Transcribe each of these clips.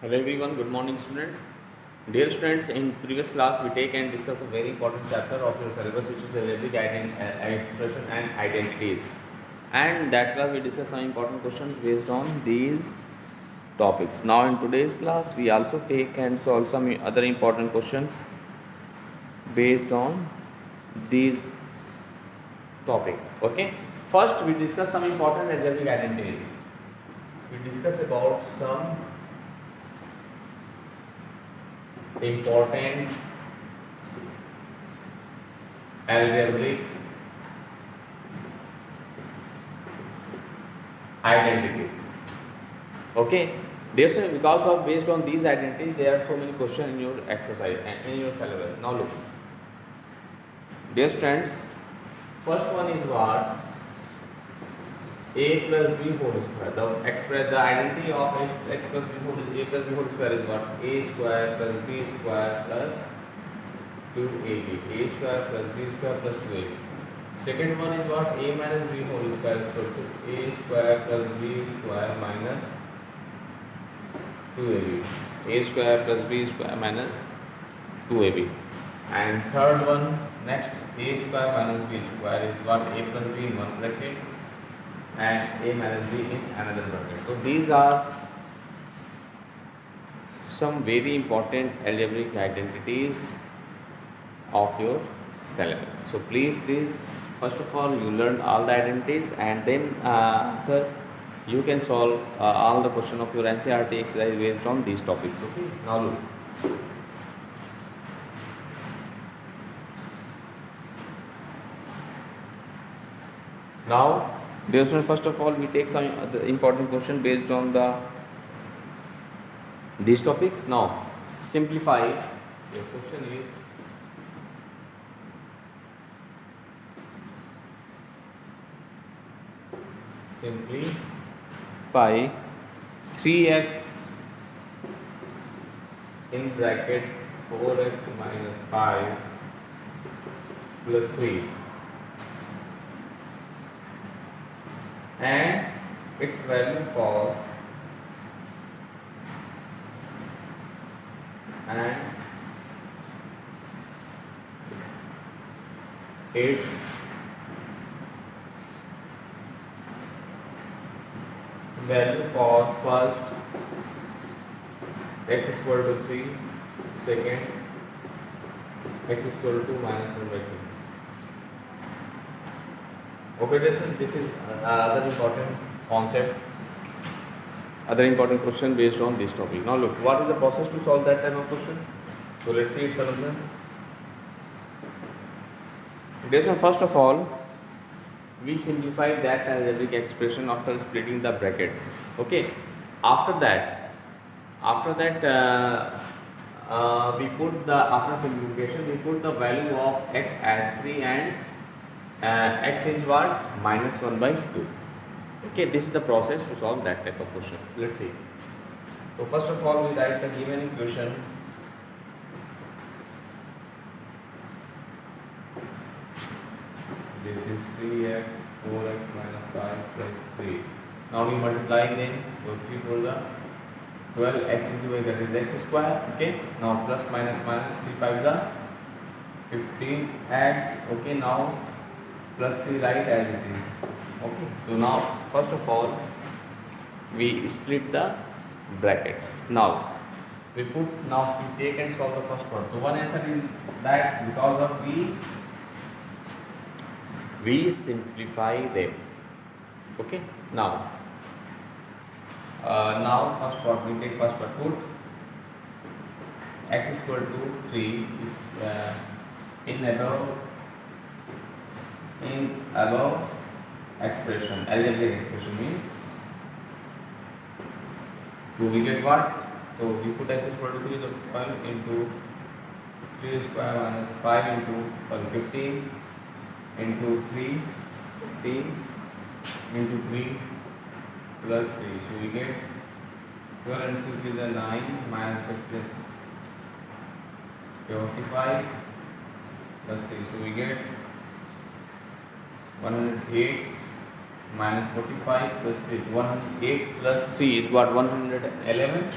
Hello everyone, good morning students. Dear students, in previous class we take and discuss a very important chapter of your syllabus which is algebraic expression and identities. And that class we discuss some important questions based on these topics. Now in today's class we also take and solve some other important questions based on these topic. Okay. First we discuss some important algebraic identities. We discuss about some important algebraic identities. Okay, because of based on these identities, there are so many questions in your exercise and in your syllabus. Now look, dear students, first one is what a plus b whole square. The identity of x plus b whole is a plus b whole square is what a square plus b square plus 2ab. A square plus b square plus 2ab. Second one is what a minus b whole square is equal to a square plus b square minus 2ab. A square plus b square minus 2ab. And third one, next a square minus b square is what a plus b in one bracket and a minus b in another bracket. So these are some very important algebraic identities of your syllabus. So please, first of all you learn all the identities and then after you can solve all the question of your NCERT exercise based on these topics. Okay. Now look. Now, dear students, first of all, we take some important question based on these topics. Now, simplify. Your question is simplify 3x in bracket 4x minus 5 plus 3 and its value for and its value for first x is equal to 3, second x is equal to minus 1 by 2. Okay, this is another important concept, other important question based on this topic. Now look, what is the process to solve that type of question? So let's see its solution. First of all, we simplify that algebraic expression after splitting the brackets. Okay. After that, we put the after simplification we put the value of x as 3 and x is what minus 1 by 2. Okay, this is the process to solve that type of question. Let's see. So first of all, we write the given equation. This is 3x 4x minus 5 plus 3. Now we multiply them. So 3 for the 12 x into y, that is x square. Okay. Now plus minus minus 3 5 the 15x. Okay. Now plus 3 right as it is. Okay. So now first of all we split the brackets. Now we take and solve the first one. So one answer is that because of we simplify them. Okay. Now first part we take first part, put x is equal to 3 in above expression, algebraic expression means. So we get what? So we put x is equal to 3 the 12 into 3 square minus 5 into 15 into 3 15 into 3 plus 3. So we get 12 and 3 is a 9 minus 55 plus 3. So we get 108 minus 45 plus 3. 108 plus 3 is what? 111.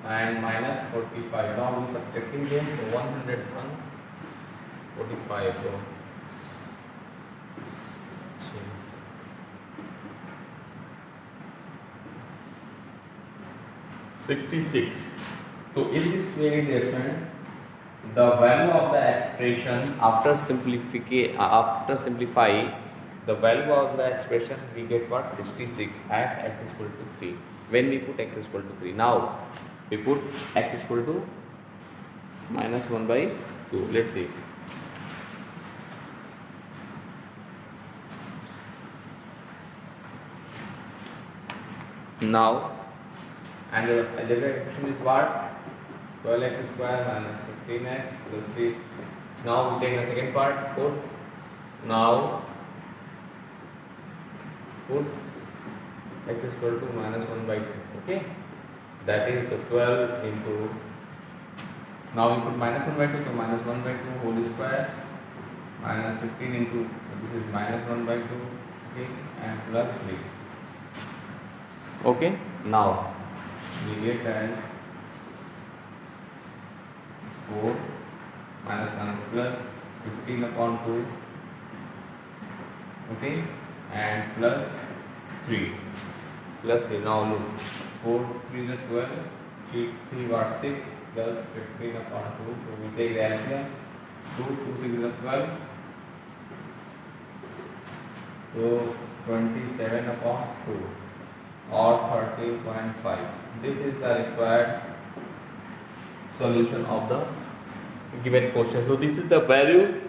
and minus 45. Now we subtracting them, so 101 45. So 66. So in this way, dear student, the value of the expression after simplify the value of the expression, we get what? 66 at x is equal to 3. When we put x is equal to 3, now we put x is equal to minus 1 by 2. Let's see. Now, and the algebraic expression is what? 12x square minus 15x plus 3. Now we take the second part. Now put x is equal to minus 1 by 2. Okay, that is the 12 into. Now we put minus 1 by 2, so minus 1 by 2 whole square minus 15 into, so this is minus 1 by 2, okay, and plus 3. Okay, now we get as 4 minus plus 15 upon 2, okay, and plus 3. Now look, 4 3 is 12, 3 got 6 plus 15 upon 2. So we take the LCM. 2 6 is 12. So 27 upon 2 or 30.5. This is the required solution of the given question. So this is the value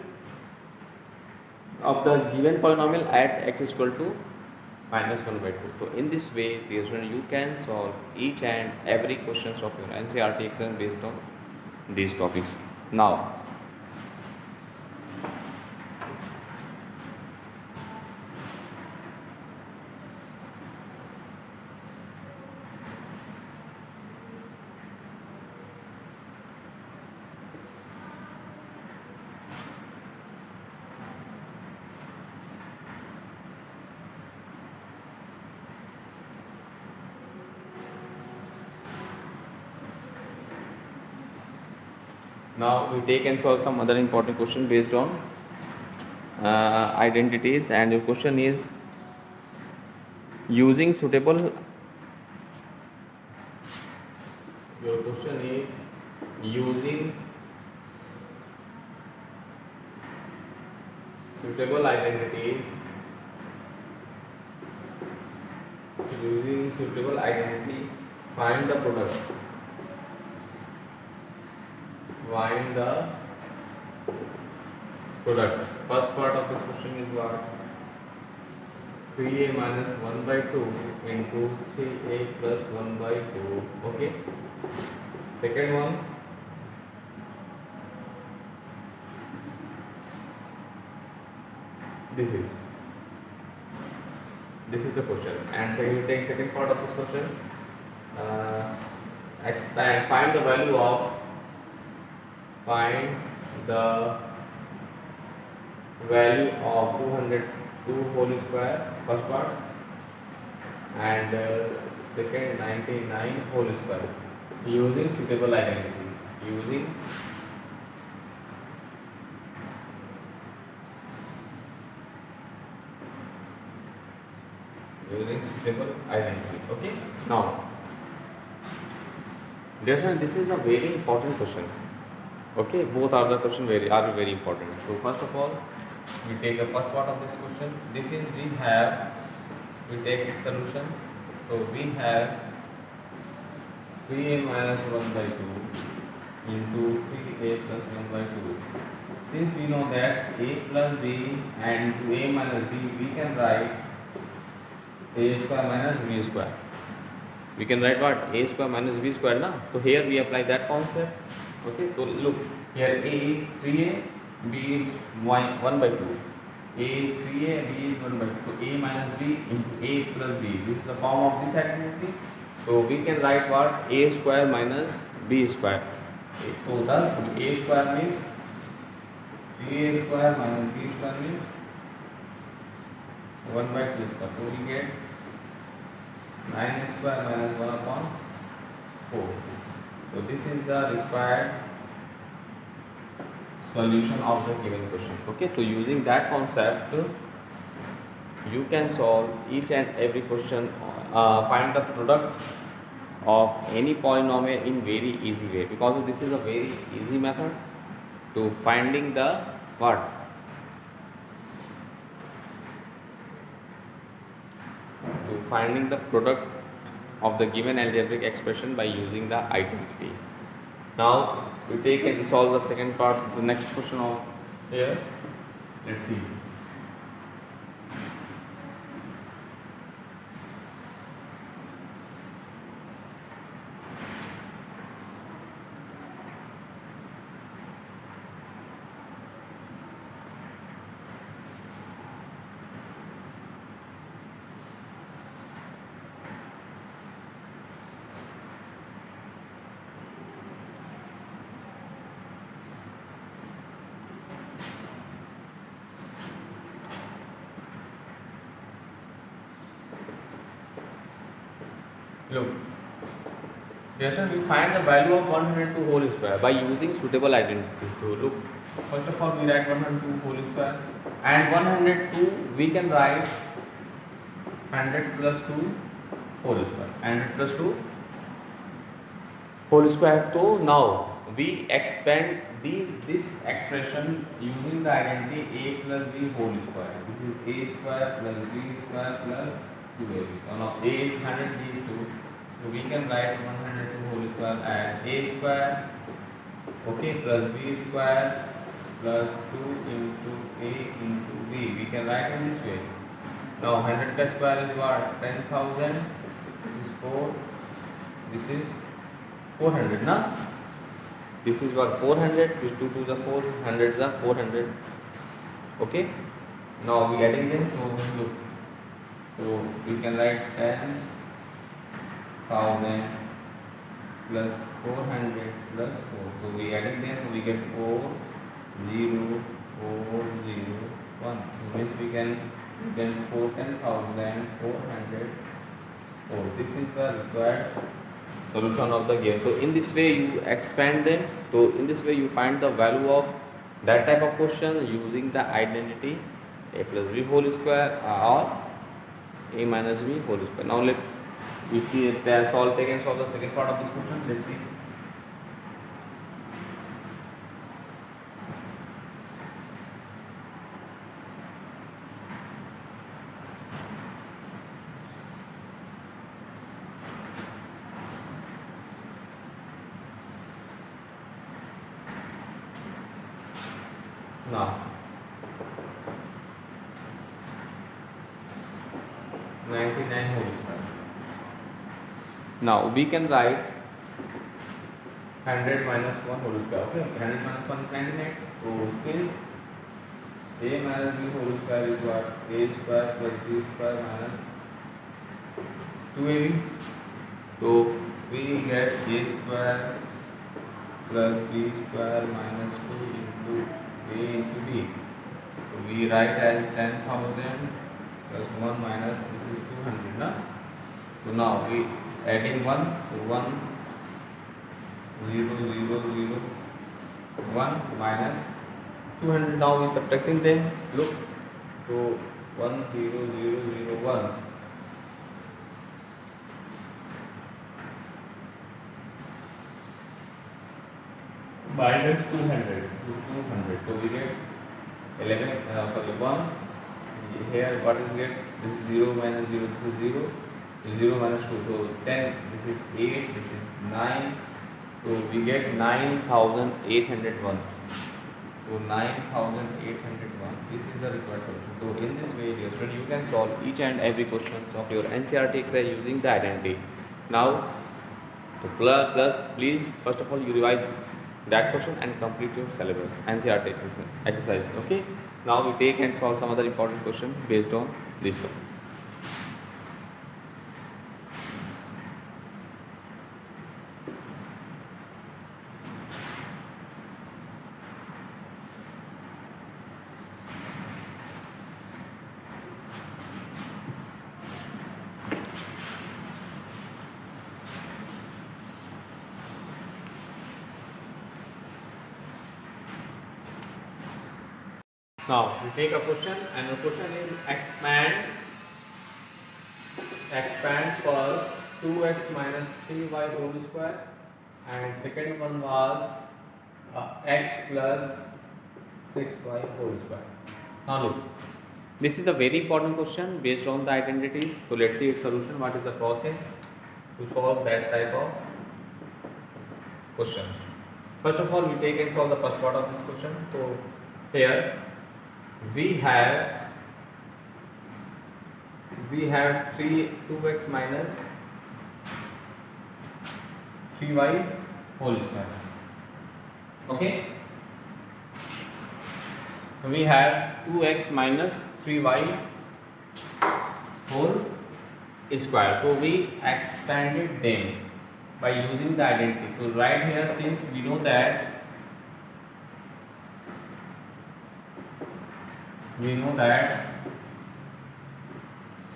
of the given polynomial at x is equal to minus 1 by 2. So in this way, dear student, you can solve each and every questions of your NCERT exam based on these topics. Now, we take and solve some other important question based on identities, and your question is using suitable. Your question is using suitable identities. Using suitable identity, find the product. Find the product. First part of this question is what? 3a minus 1 by 2 into 3a plus 1 by 2. Okay. Second one. This is the question. And so you take second part of this question. Expand. Find the value of. Find the value of 202 whole square, first part, and second 99 whole square, using suitable identity. Using suitable identity. Okay. Now, this is a very important question. Okay, both are the question very important. So first of all, we take the first part of this question. This is we take its solution. So we have 3a minus 1 by 2 into 3a plus 1 by 2. Since we know that a plus b and to a minus b, we can write a square minus b square. We can write what? A square minus b square, na? So here we apply that concept. Okay, so look, here a is 3a, b is 1 by 2. A is 3a, b is 1 by 2. So a minus b into a plus b. This is the form of this identity. So we can write what? A square minus b square. So thus a square means 3a square minus b square means 1 by 2 square. So we get 9 square minus 1 upon 4. So this is the required solution of the given question. Okay, so using that concept, you can solve each and every question, find the product of any polynomial in very easy way, because this is a very easy method to finding the what, to finding the product of the given algebraic expression by using the identity. Now we take and solve the second part, the next question of here. Let's see. Look, Jason, we find the value of 102 whole square by using suitable identity. So look, first of all we write 102 whole square, and 102 we can write 100 plus 2 whole square, 100 plus 2 whole square. So now we expand this expression using the identity a plus b whole square. This is a square plus b square plus 2ab. So now a is 100, b is 2. So we can write 102 whole square as a square, okay, plus b square plus 2 into a into b. We can write in this way. Now 100 ka square is what? 10,000. This is 4. This is 400, na? This is what? 400. 2 to the 4. 100 is 400. Okay. Now we adding them. So look. So we can write 10,000 plus 400 plus 4. So we adding them. So we get 4, 0, 4, 0, 1. So means we can then 10,400. Oh, this is the required solution of the game. So in this way you expand them. So in this way you find the value of that type of question using the identity a plus b whole square or a minus b whole square. Now let we see it solve. Take and solve the second part of this question. Let's see. Now 99 whole square. Now we can write 100 minus 1 whole square. Okay, 100 minus 1 is 99. So since a minus b whole square is what? A square plus b square minus 2ab. So we get a square plus b square minus 2 into a into b. So we write as 10,000 plus 1 minus this is 200, na? So now we adding 1, so 1 0 0 0 1 minus 200. Now we subtracting them. Look, so 1 0 0 0 1 minus 200 to 200. So we get 11, sorry 1. Here what is get? This is 0 minus 0, this is 0. 0 minus 2, so 10, this is 8, this is 9. So we get 9,801. So 9,801. This is the required solution. So in this way, dear student, you can solve each and every questions of your NCERT exercise using the identity. Now, to please first of all you revise that question and complete your syllabus NCERT exercise. Okay. Now we take and solve some other important question based on this one. Now we take a question, and the question is expand for 2x minus 3y whole square, and second one was x plus 6y whole square. Now look, this is a very important question based on the identities. So let's see its solution. What is the process to solve that type of questions? First of all, we take and solve the first part of this question. So here we have 2x minus 3y whole square. Okay, we have 2x minus 3y whole square. So we expanded them by using the identity. So right here, since we know that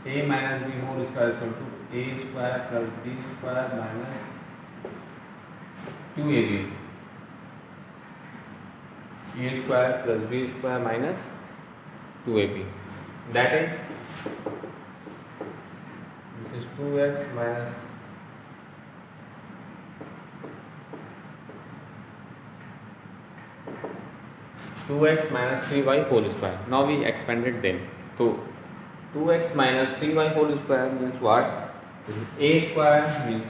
a minus b whole square is equal to a square plus b square minus 2ab. A square plus b square minus 2ab. That is, this is 2x minus 3y whole square. Now we expanded them. So 2x minus 3y whole square means what? This is a square means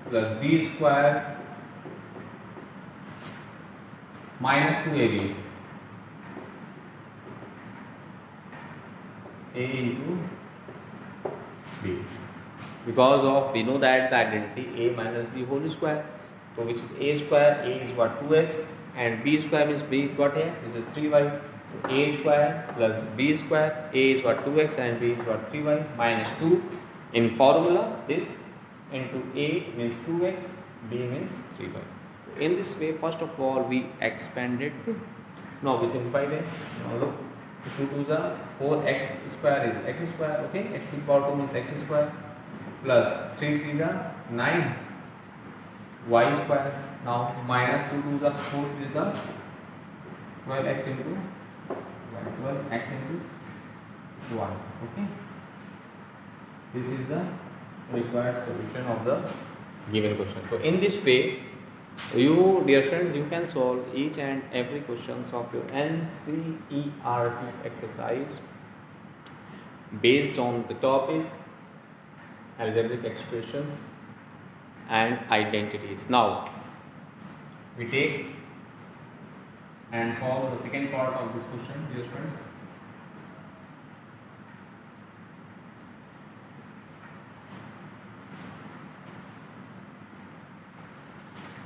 plus b square minus 2ab. A into b. Because of we know that the identity a minus b whole square. So which is a square, a is what 2x, and b square means b is what here? This is 3y. A square plus b square, a is what 2x and b is what 3y minus 2. In formula, this into a means 2x, b means 3y. In this way, first of all, we expanded. Now we simplify them. Now look, 2 to the 4x square is x square. Okay, x to the power 2 means x square plus 3 to the 9 y square. Now minus 2 to the 4 is the 12x into 12x into 1. Okay, this is the required solution of the given question. So in this way, you dear friends, you can solve each and every questions of your NCERT exercise based on the topic algebraic expressions and identities. Now we take and solve the second part of this question, dear friends.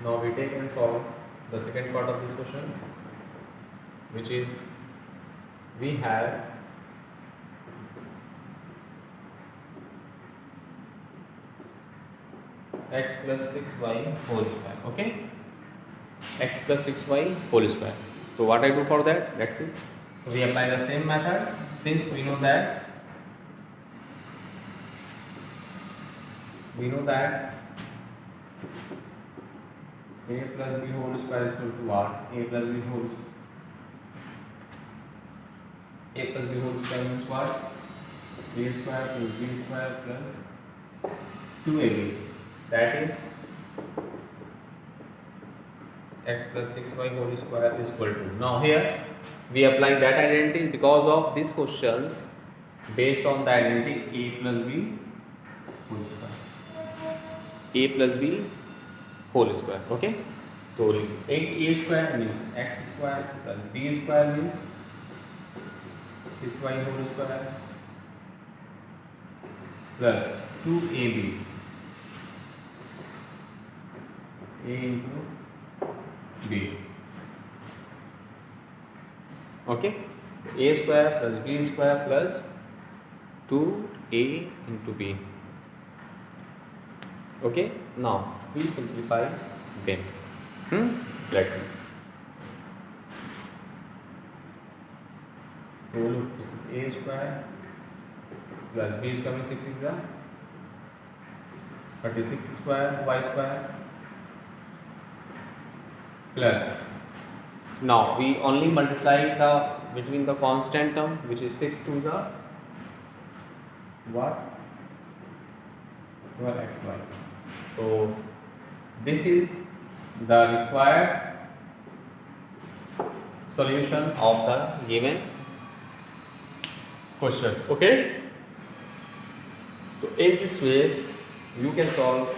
Now we take and solve the second part of this question, which is we have x plus 6y whole square. Okay, x plus 6y whole square. So what I do for that? Let's see. So we apply the same method, since we know that a plus b whole square is equal to what? A plus b whole square means what? A square plus b square plus 2ab. That is x plus 6y whole square is equal to. Now here we apply that identity because of these questions based on the identity a plus b whole square. A plus b whole square. Okay, so a square means x square plus b square means 6y whole square plus 2ab, a into b. Okay, a square plus b square plus 2a into b. Okay, now we simplify them. Let's see. So look, this is a square plus b square means 6 is the 36 square y square plus Now we only multiply the between the constant term, which is 6 to the what 12xy. So this is the required solution of the given question. Okay, so in this way you can solve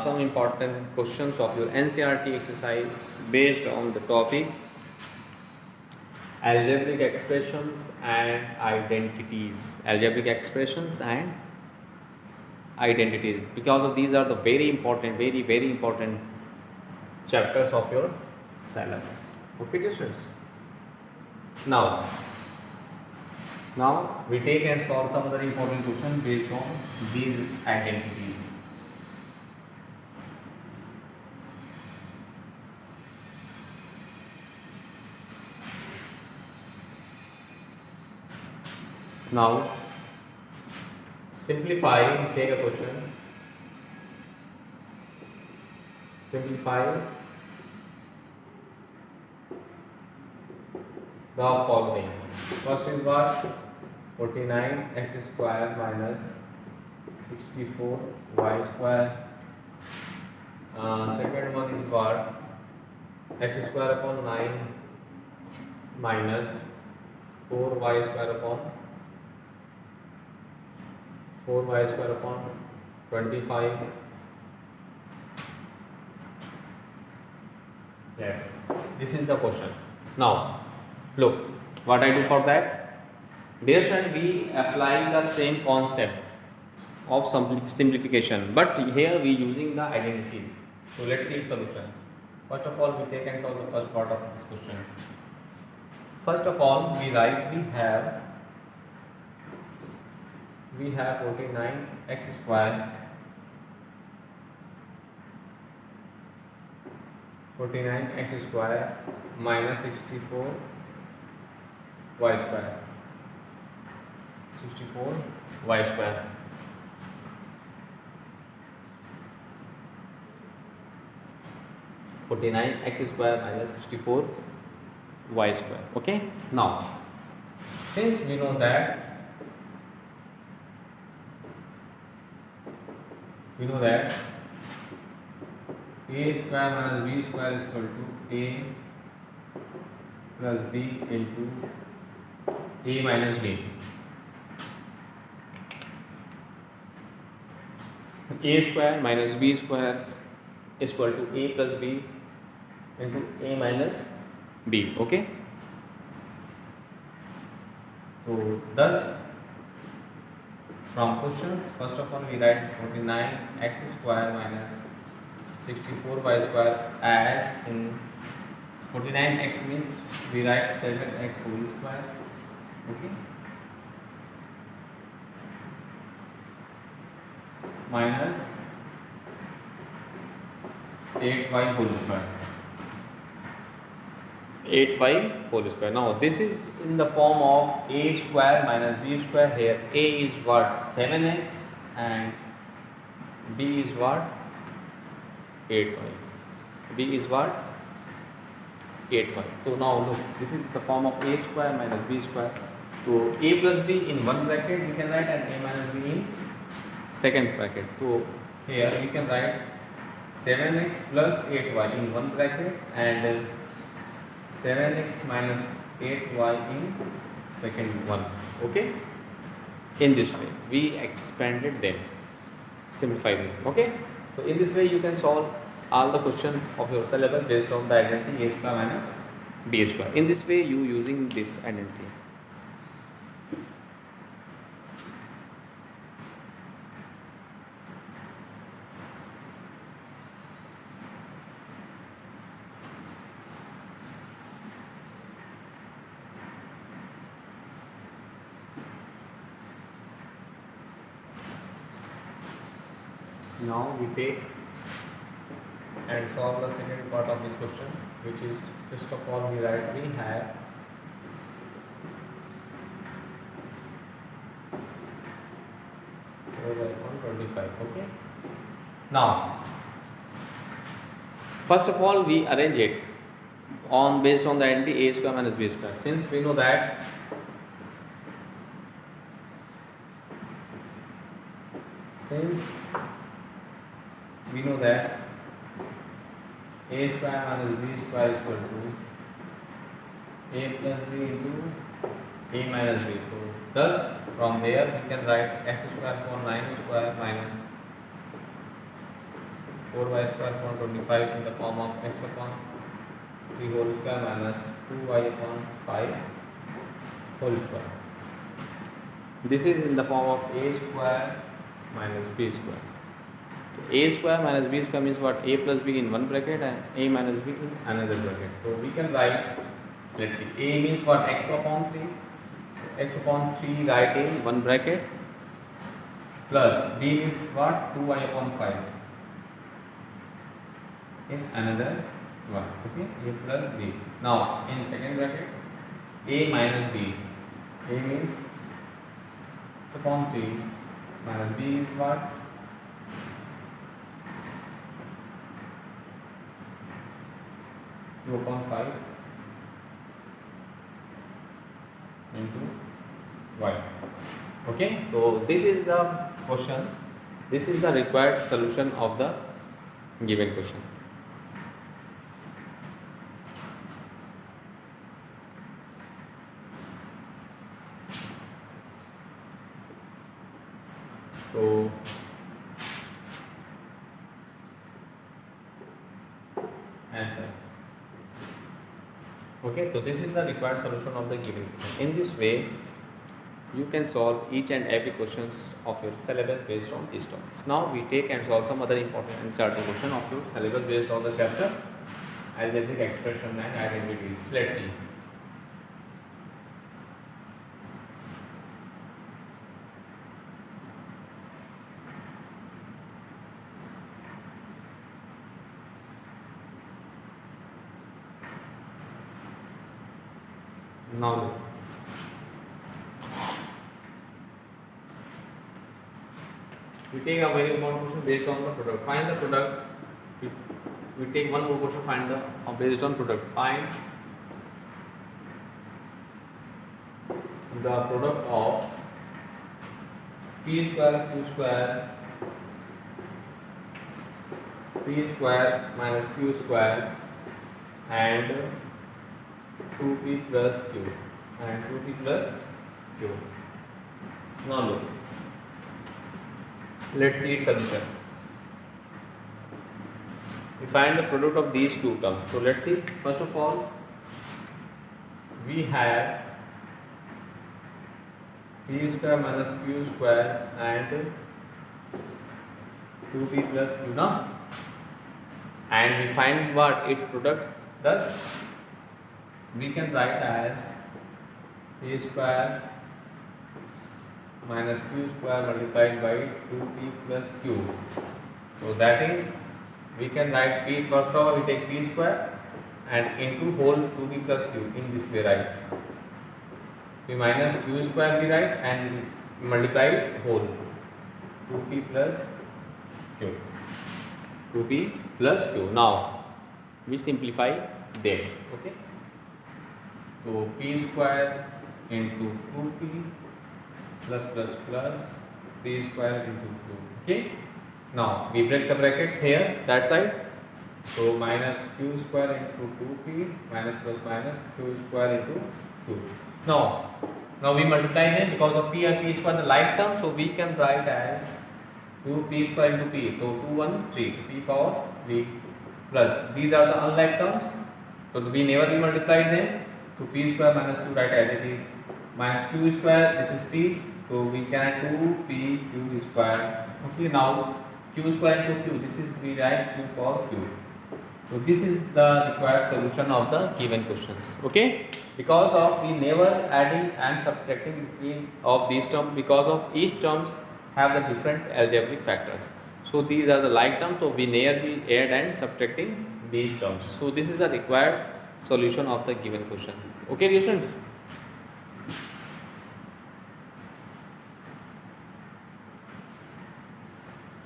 some important questions of your NCERT exercise based on the topic algebraic expressions and identities. Algebraic expressions and identities, because of these are the very important, very important chapters of your syllabus. Okay, dear students. Now we take and solve some other important questions based on these identities. Now simplify, take a question. Simplify the following. First is what? 49x square minus 64y square. Second one is what? X square upon 9 minus 4y square upon 25. Yes, this is the question. Now look what I do for that. Dear student, we apply the same concept of simplification, but here we using the identities. So let's see its solution. First of all, we take and solve the first part of this question. First of all, we write we have 49x square 49x square minus 64y square 64y square. (49x square minus 64y square). Okay. Now, since we know that a square minus b square is equal to a plus b into a minus b. A square minus b square is equal to a plus b into a minus b. Okay. So thus from questions, first of all we write 49x square minus 64y square as in 49x means we write 7x whole square. Okay. Minus 8y whole square. 8y whole square. Now this is in the form of a square minus b square. Here a is what? 7x and b is what? 8y. b is what? 8y. So now look, this is the form of a square minus b square. So a plus b in one bracket we can write and a minus b in second bracket. So here we can write 7x plus 8y in one bracket and 7x minus 8y in second one. Okay. In this way we expanded them, simplified them. Okay. So in this way you can solve all the questions of your syllabus based on the identity a square minus b square. In this way you using this identity. Now we take and solve the second part of this question, which is first of all we write we have over 125. Okay. Now first of all we arrange it. on based on the identity a square minus b square. Since we know that a square minus b square is equal to a plus b into a minus b. So thus from there we can write x square upon 9 square minus 4y square upon 25 in the form of x upon 3 whole square minus 2y upon 5 whole square. This is in the form of a square minus b square. A square minus b square means what? A plus b in one bracket and a minus b in another bracket. So we can write, let's see, a means what? X upon 3. X upon 3 write in one bracket, plus b is what? 2y upon 5 in another one. Okay, a plus b. Now in second bracket, a minus b. A means upon 3 minus b is what? 2 upon 5 into y. Okay, so this is the question, this is the required solution of the given question. So answer. Okay, so this is the required solution of the given question. In this way you can solve each and every questions of your syllabus based on these topics. Now we take and solve some other important and certain question of your syllabus based on the chapter algebraic expression and identities. Let's see. Now look. We take a very important question based on the product. Find the product. We take one more question. Find the based on product. Find the product of p square q square minus q square and 2p plus q and 2p plus q. Now look. Let's see its solution. We find the product of these two terms. So let's see. First of all, we have p square minus q square and 2p plus q now, and we find what? Its product. Thus we can write as p square minus q square multiplied by 2p plus q. So that is, we can write p, first of all we take p square and into whole 2p plus q in this way, right? P minus q square we write and multiply whole 2p plus q. 2p plus q. Now we simplify them. Okay. So p square into 2p plus plus plus p square into 2. Okay. Now we break the bracket here that side. So minus q square into 2p minus plus minus q square into 2. Now we multiply them because of p and p square the like term. So we can write as 2p square into p. So 2 1 3 p power 3 plus these are the unlike terms. So we never multiplied them. So p square minus q write as it is minus q square. This is p. So we can 2p q square. Okay. Now q square into q. This is we write q power q. So this is the required solution of the given questions. Okay. Because of we never adding and subtracting between of these terms, because of each terms have the different algebraic factors. So these are the like terms. So we never be add and subtracting these terms. So this is the required solution of the given question. Okay, dear students.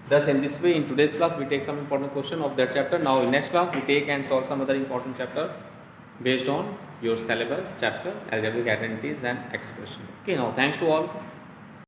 Thus in this way in today's class we take some important question of that chapter. Now in next class we take and solve some other important chapter based on your syllabus chapter algebraic identities and expression. Okay, now thanks to all.